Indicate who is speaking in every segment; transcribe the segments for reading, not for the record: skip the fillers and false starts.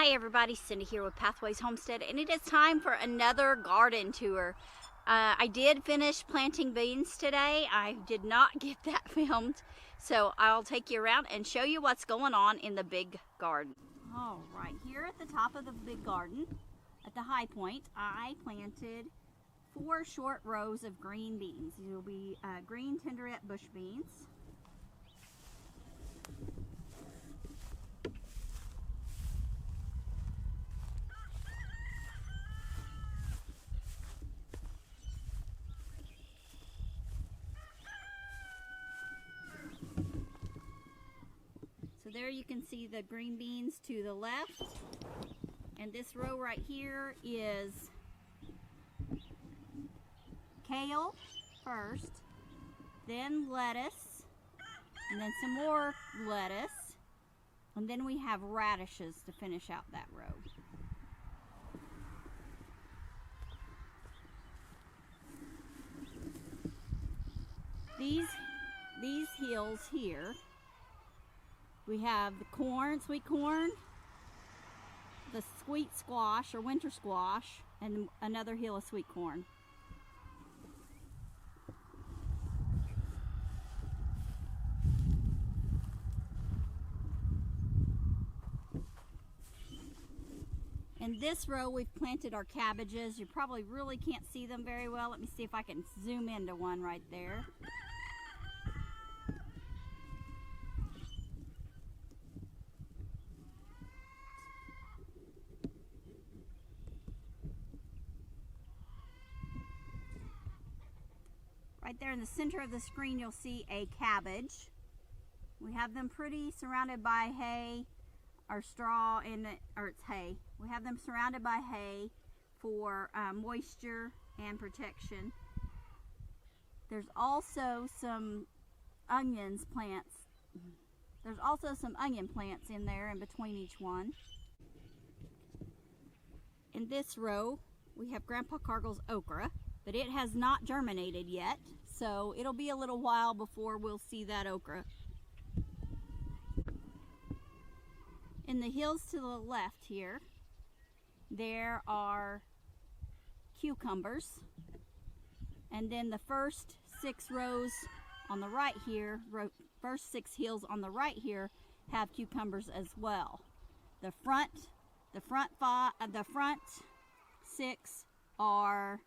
Speaker 1: Hey everybody, Cindy here with Pathways Homestead, and it is time for another garden tour. I did finish planting beans today. I did not get that filmed, so I'll take you around and show you what's going on in the big garden. All right, here at the top of the big garden, at the high point, I planted 4 short rows of green beans. These will be green tenderette bush beans. So there you can see the green beans to the left, and this row right here is kale first, then lettuce, and then some more lettuce, and then we have radishes to finish out that row. These hills here, we have the corn, sweet corn, the sweet squash or winter squash, and another hill of sweet corn. In this row we've planted our cabbages. You probably really can't see them very well. Let me see if I can zoom into one right there. Right there in the center of the screen you'll see a cabbage. We have them pretty surrounded by hay or straw, or it's hay. We have them surrounded by hay for moisture and protection. There's also some onion plants in there in between each one. In this row we have Grandpa Cargill's okra, but it has not germinated yet, so it'll be a little while before we'll see that okra. In the hills to the left here, there are cucumbers, and then the first 6 rows on the right here, first 6 hills on the right here have cucumbers as well. The front 6 are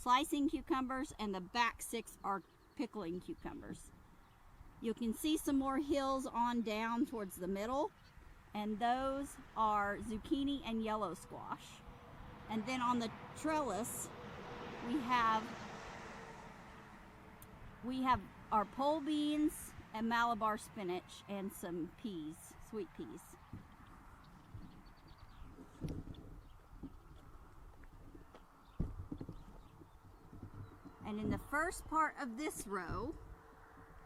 Speaker 1: slicing cucumbers, and the back 6 are pickling cucumbers. You can see some more hills on down towards the middle, and those are zucchini and yellow squash. And then on the trellis we have our pole beans and Malabar spinach and some peas, sweet peas. And in the first part of this row,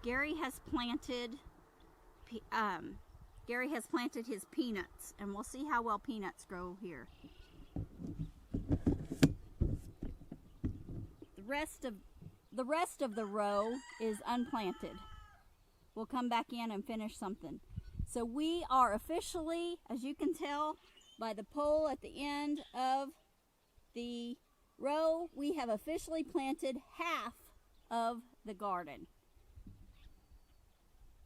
Speaker 1: Gary has planted his peanuts, and we'll see how well peanuts grow here. The rest of the row is unplanted. We'll come back in and finish something. So we are officially, as you can tell by the pole at the end of the row, we have officially planted half of the garden.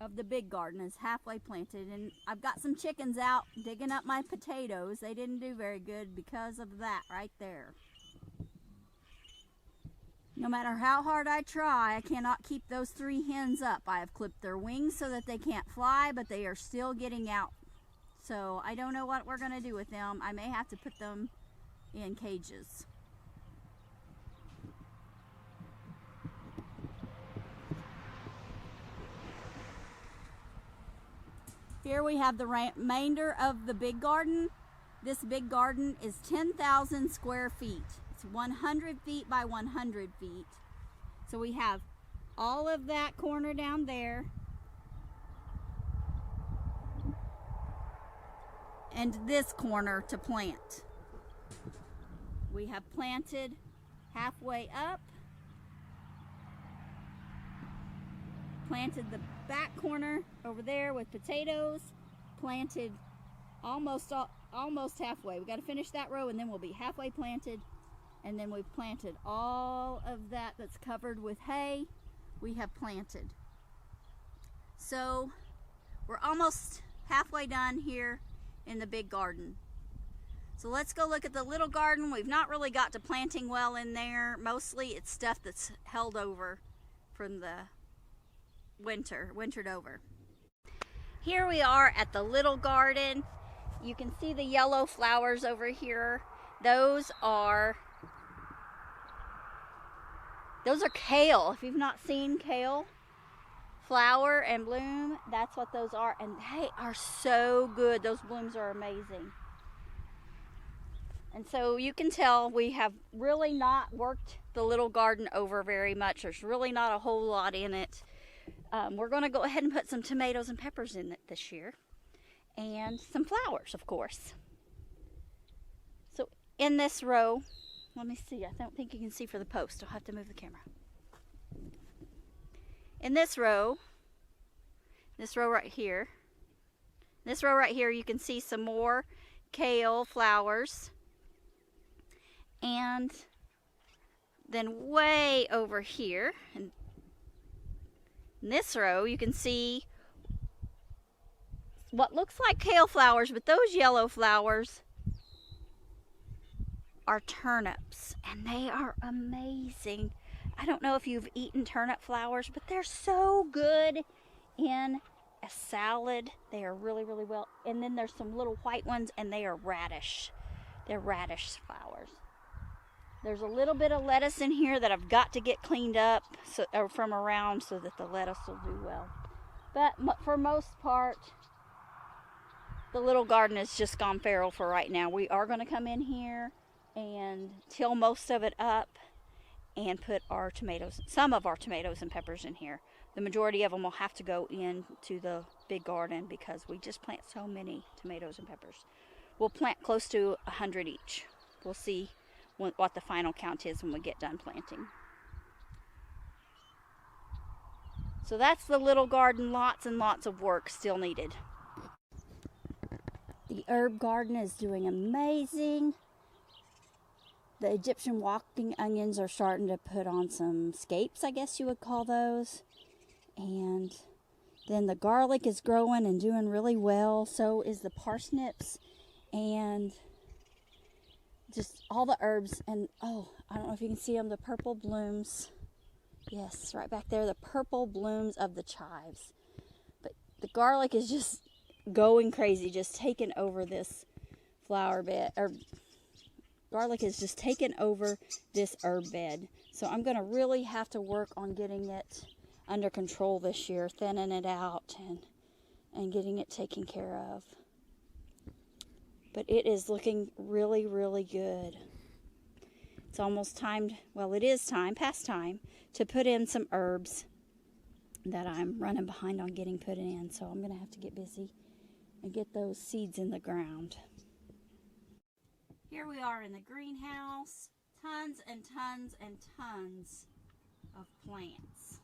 Speaker 1: Of the big garden is halfway planted, and I've got some chickens out digging up my potatoes. They didn't do very good because of that right there. No matter how hard I try, I cannot keep those 3 hens up. I have clipped their wings so that they can't fly, but they are still getting out. So I don't know what we're going to do with them. I may have to put them in cages. Here we have the remainder of the big garden. This big garden is 10,000 square feet. It's 100 feet by 100 feet. So we have all of that corner down there, and this corner to plant. We have planted halfway up, Planted the back corner over there with potatoes. Planted almost halfway. We got to finish that row and then we'll be halfway planted. And then we've planted all of that that's covered with hay. We have planted. So we're almost halfway done here in the big garden. So let's go look at the little garden. We've not really got to planting well in there. Mostly it's stuff that's held over from the wintered over. Here we are at the little garden. You can see the yellow flowers over here. Those are kale. If you've not seen kale flower and bloom, that's what those are. And they are so good. Those blooms are amazing. And so you can tell we have really not worked the little garden over very much. There's really not a whole lot in it. We're going to go ahead and put some tomatoes and peppers in it this year. And some flowers, of course. So in this row, let me see. I don't think you can see for the post. I'll have to move the camera. In this row right here, you can see some more kale flowers. And then way over here, in this row, you can see what looks like kale flowers, but those yellow flowers are turnips, and they are amazing. I don't know if you've eaten turnip flowers, but they're so good in a salad. They are really, really well. And then there's some little white ones, and they are radish. They're radish flowers. There's a little bit of lettuce in here that I've got to get cleaned up from around so that the lettuce will do well. But for most part, the little garden has just gone feral for right now. We are going to come in here and till most of it up and put our tomatoes, some of our tomatoes and peppers in here. The majority of them will have to go into the big garden because we just plant so many tomatoes and peppers. We'll plant close to 100 each. We'll see what the final count is when we get done planting. So that's the little garden. Lots and lots of work still needed. The herb garden is doing amazing. The Egyptian walking onions are starting to put on some scapes, I guess you would call those. And then the garlic is growing and doing really well. So is the parsnips and just all the herbs. And oh, I don't know if you can see them, the purple blooms. Yes, right back there, the purple blooms of the chives. But the garlic is just going crazy, just taking over this flower bed. Garlic is just taking over this herb bed. So I'm going to really have to work on getting it under control this year, thinning it out and getting it taken care of. But it is looking really, really good. It's almost time, well, it is time, past time, to put in some herbs that I'm running behind on getting put in. So I'm going to have to get busy and get those seeds in the ground. Here we are in the greenhouse. Tons and tons and tons of plants.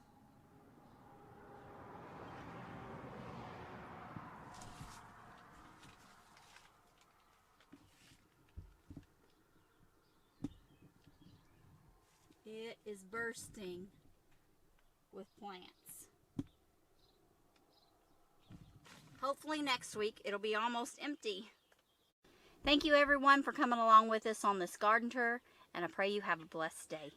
Speaker 1: It is bursting with plants. Hopefully next week it'll be almost empty. Thank you everyone for coming along with us on this garden tour, and I pray you have a blessed day.